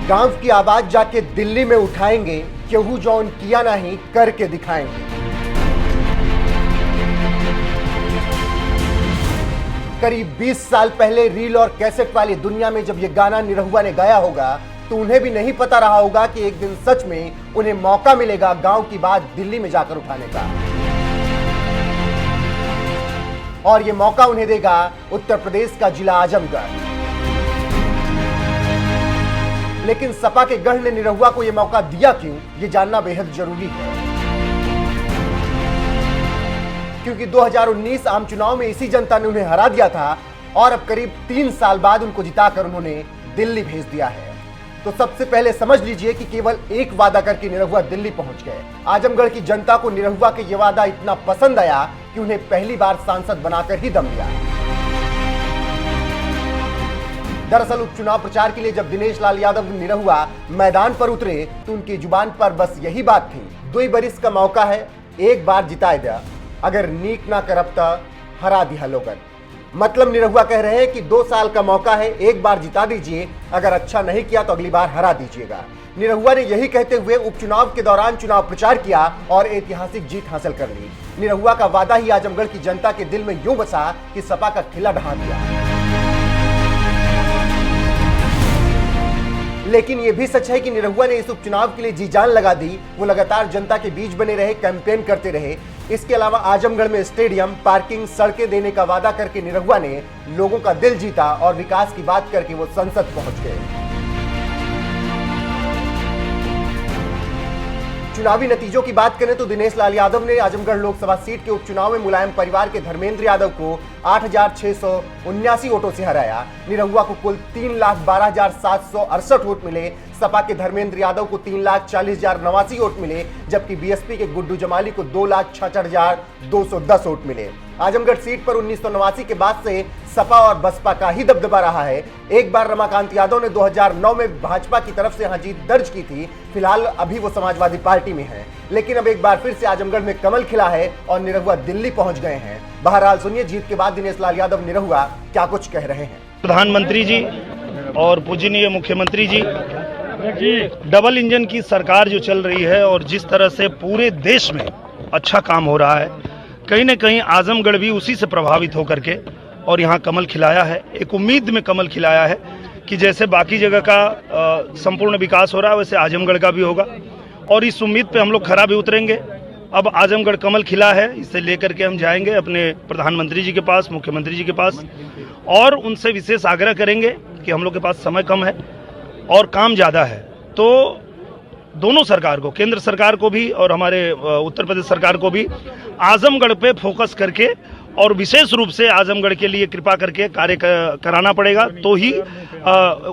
गांव की आवाज जाके दिल्ली में उठाएंगे, केहू जौन किया नहीं करके दिखाएंगे। करीब 20 साल पहले रील और कैसेट वाली दुनिया में जब ये गाना निरहुआ ने गाया होगा तो उन्हें भी नहीं पता रहा होगा कि एक दिन सच में उन्हें मौका मिलेगा गांव की बात दिल्ली में जाकर उठाने का, और ये मौका उन्हें देगा उत्तर प्रदेश का जिला आजमगढ़। लेकिन सपा के गढ़ ने निरहुआ को यह मौका दिया क्यों, ये जानना बेहद जरूरी है, क्योंकि 2019 आम चुनाव में इसी जनता ने उन्हें हरा दिया था और अब करीब 3 साल बाद उनको जिताकर उन्होंने दिल्ली भेज दिया है। तो सबसे पहले समझ लीजिए कि केवल एक वादा करके निरहुआ दिल्ली पहुंच गए। आजमगढ़ की जनता को निरहुआ के ये वादा इतना पसंद आया कि उन्हें पहली बार सांसद बनाकर ही दम लिया। दरअसल उपचुनाव प्रचार के लिए जब दिनेश लाल यादव निरहुआ मैदान पर उतरे तो उनकी जुबान पर बस यही बात थी, 2 बरिस का मौका है, एक बार जिताए दिया, अगर नीक ना करब त हरा दिया लोगन। मतलब निरहुआ कह रहे हैं कि 2 साल का मौका है, एक बार जिता दीजिए, अगर अच्छा नहीं किया तो अगली बार हरा दीजिएगा। निरहुआ ने यही कहते हुए उपचुनाव के दौरान चुनाव प्रचार किया और ऐतिहासिक जीत हासिल कर ली। निरहुआ का वादा ही आजमगढ़ की जनता के दिल में यूं बसा कि सपा का किला ढहा दिया। लेकिन यह भी सच है कि निरहुआ ने इस उपचुनाव के लिए जी जान लगा दी। वो लगातार जनता के बीच बने रहे, कैंपेन करते रहे। इसके अलावा आजमगढ़ में स्टेडियम, पार्किंग, सड़कें देने का वादा करके निरहुआ ने लोगों का दिल जीता और विकास की बात करके वो संसद पहुंच गए। चुनावी नतीजों की बात करें तो दिनेश लाल यादव ने आजमगढ़ लोकसभा सीट के उपचुनाव में मुलायम परिवार के धर्मेंद्र यादव को 8,679 वोटों से हराया। निरहुआ को कुल 3,12,768 वोट मिले। सपा के धर्मेंद्र यादव को 3,40,089 वोट मिले, जबकि बीएसपी के गुड्डू जमाली को 2,66,210 वोट मिले। आजमगढ़ सीट पर 1989 के बाद से सपा और बसपा का ही दबदबा रहा है। एक बार रमाकांत यादव ने 2009 में भाजपा की तरफ से यहां जीत दर्ज की थी। फिलहाल अभी वो समाजवादी पार्टी में है, लेकिन अब एक बार फिर से आजमगढ़ में कमल खिला है और निरहुआ दिल्ली पहुंच गए हैं। बहरहाल सुनिए जीत के बाद दिनेश लाल यादव निरहुआ क्या कुछ कह रहे हैं। प्रधानमंत्री जी और पूजनीय मुख्यमंत्री जी, डबल इंजन की सरकार जो चल रही है और जिस तरह से पूरे देश में अच्छा काम हो रहा है, कहीं न कहीं आजमगढ़ भी उसी से प्रभावित होकर के और यहाँ कमल खिलाया है। एक उम्मीद में कमल खिलाया है कि जैसे बाकी जगह का संपूर्ण विकास हो रहा है वैसे आजमगढ़ का भी होगा, और इस उम्मीद पे हम लोग खरा भी उतरेंगे। अब आजमगढ़ कमल खिला है, इसे लेकर के हम जाएंगे अपने प्रधानमंत्री जी के पास, मुख्यमंत्री जी के पास, और उनसे विशेष आग्रह करेंगे कि हम लोग के पास समय कम है और काम ज़्यादा है, तो दोनों सरकार को, केंद्र सरकार को भी और हमारे उत्तर प्रदेश सरकार को भी आजमगढ़ पे फोकस करके और विशेष रूप से आजमगढ़ के लिए कृपा करके कार्य कराना पड़ेगा, तो ही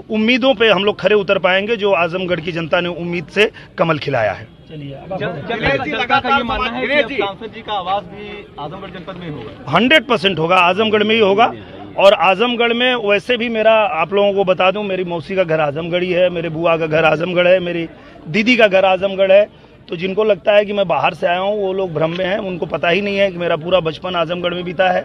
उम्मीदों पे हम लोग खरे उतर पाएंगे जो आजमगढ़ की जनता ने उम्मीद से कमल खिलाया है। का ये मानना है कि सांसद जी का आवास भी आजमगढ़ जनपद में होगा? 100% होगा, आजमगढ़ में ही होगा। और आजमगढ़ में वैसे भी मेरा, आप लोगों को बता दूं, मेरी मौसी का घर आजमगढ़ ही है, मेरे बुआ का घर आजमगढ़ है, मेरी दीदी का घर आजमगढ़ है। तो जिनको लगता है कि मैं बाहर से आया हूं वो लोग भ्रम में हैं, उनको पता ही नहीं है कि मेरा पूरा बचपन आजमगढ़ में बीता है।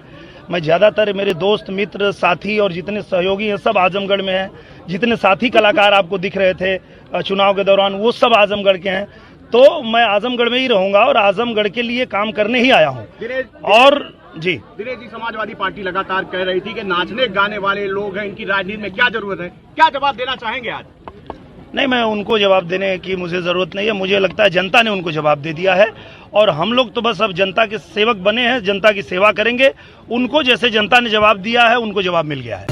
मैं ज़्यादातर मेरे दोस्त मित्र साथी और जितने सहयोगी हैं सब आजमगढ़ में हैं। जितने साथी कलाकार आपको दिख रहे थे चुनाव के दौरान वो सब आजमगढ़ के हैं। तो मैं आजमगढ़ में ही रहूंगा और आजमगढ़ के लिए काम करने ही आया हूँ। और जी दिनेश जी, समाजवादी पार्टी लगातार कह रही थी कि नाचने गाने वाले लोग हैं, इनकी राजनीति में क्या जरूरत है, क्या जवाब देना चाहेंगे आज? नहीं, मैं उनको जवाब देने की मुझे जरूरत नहीं है। मुझे लगता है जनता ने उनको जवाब दे दिया है और हम लोग तो बस अब जनता के सेवक बने हैं, जनता की सेवा करेंगे। उनको जैसे जनता ने जवाब दिया है उनको जवाब मिल गया है।